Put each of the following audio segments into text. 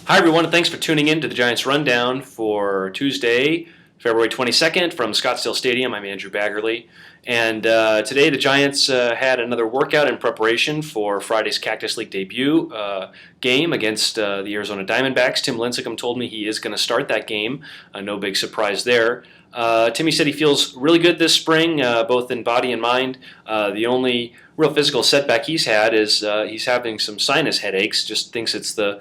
Hi, everyone, and thanks for tuning in to the Giants Rundown for Tuesday, February 22nd from Scottsdale Stadium. I'm Andrew Baggerly. And today the Giants had another workout in preparation for Friday's Cactus League debut game against the Arizona Diamondbacks. Tim Lincecum told me he is going to start that game. No big surprise there. Timmy said he feels really good this spring, both in body and mind. The only real physical setback he's had is he's having some sinus headaches. Just thinks it's the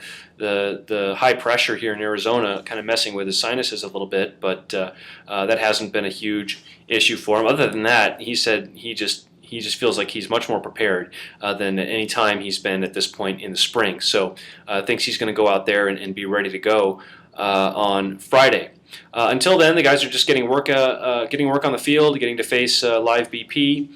high pressure here in Arizona kind of messing with his sinuses a little bit, but that hasn't been a huge issue for him. Other than that, he said he just feels like he's much more prepared than at any time he's been at this point in the spring. So thinks he's going to go out there and be ready to go on Friday. Until then, the guys are just getting work on the field, getting to face live BP.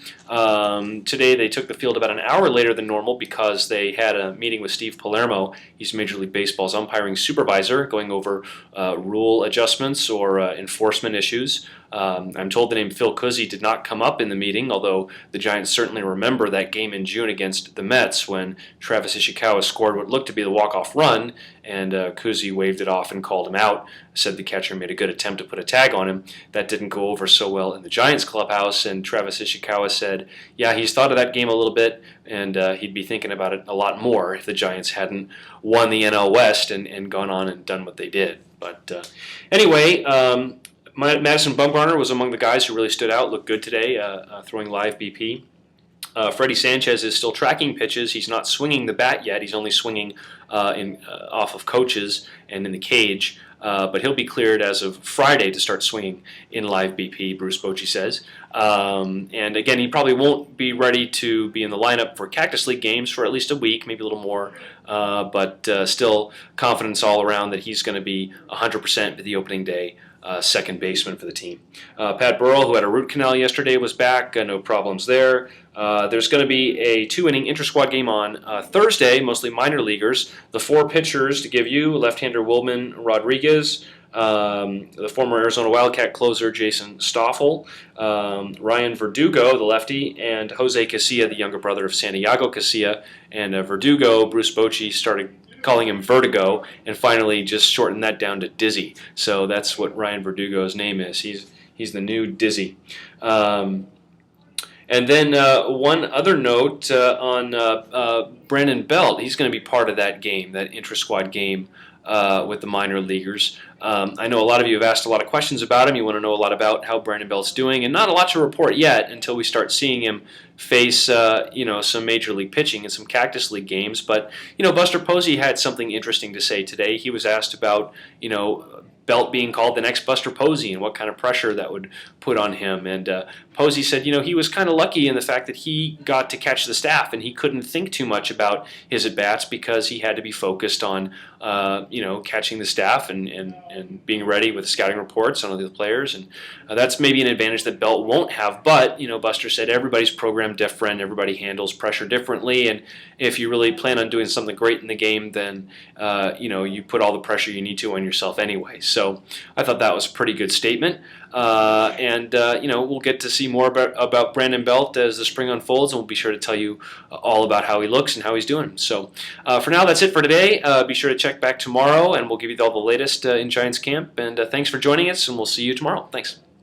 Today they took the field about an hour later than normal because they had a meeting with Steve Palermo. He's Major League Baseball's umpiring supervisor, going over rule adjustments or enforcement issues. I'm told the name Phil Posey did not come up in the meeting, although the Giants certainly remember that game in June against the Mets when Travis Ishikawa scored what looked to be the walk-off run, and Posey waved it off and called him out. Said the catcher made a good attempt to put a tag on him. That didn't go over so well in the Giants clubhouse, and Travis Ishikawa said, yeah, he's thought of that game a little bit, and he'd be thinking about it a lot more if the Giants hadn't won the NL West and gone on and done what they did. But anyway, Madison Bumgarner was among the guys who really stood out, looked good today, throwing live BP. Freddy Sanchez is still tracking pitches. He's not swinging the bat yet. He's only swinging off of coaches and in the cage. But he'll be cleared as of Friday to start swinging in live BP, Bruce Bochy says. And again, he probably won't be ready to be in the lineup for Cactus League games for at least a week, maybe a little more. But still confidence all around that he's going to be 100% for the opening day second baseman for the team. Pat Burrell, who had a root canal yesterday, was back. No problems there. There's going to be a 2-inning inter-squad game on Thursday, mostly minor leaguers. The four pitchers to give you: left-hander Wilman Rodriguez, the former Arizona Wildcat closer Jason Stoffel, Ryan Verdugo, the lefty, and Jose Casilla, the younger brother of Santiago Casilla. And Verdugo, Bruce Bochy started calling him Vertigo, and finally just shortened that down to Dizzy. So that's what Ryan Verdugo's name is. He's the new Dizzy. And then one other note on Brandon Belt. He's going to be part of that game, that intra-squad game with the minor leaguers. I know a lot of you have asked a lot of questions about him. You want to know a lot about how Brandon Belt's doing, and not a lot to report yet until we start seeing him face some Major League pitching in some Cactus League games. But Buster Posey had something interesting to say today. He was asked about Belt being called the next Buster Posey and what kind of pressure that would put on him. And Posey said, he was kind of lucky in the fact that he got to catch the staff and he couldn't think too much about his at-bats because he had to be focused on, catching the staff and being ready with scouting reports on the players. And that's maybe an advantage that Belt won't have. But, Buster said everybody's programmed different. Everybody handles pressure differently. And if you really plan on doing something great in the game, then, you put all the pressure you need to on yourself anyway. So I thought that was a pretty good statement. We'll get to see more about Brandon Belt as the spring unfolds, and we'll be sure to tell you all about how he looks and how he's doing. So for now, that's it for today. Be sure to check back tomorrow, and we'll give you all the latest in Giants camp. And thanks for joining us, and we'll see you tomorrow. Thanks.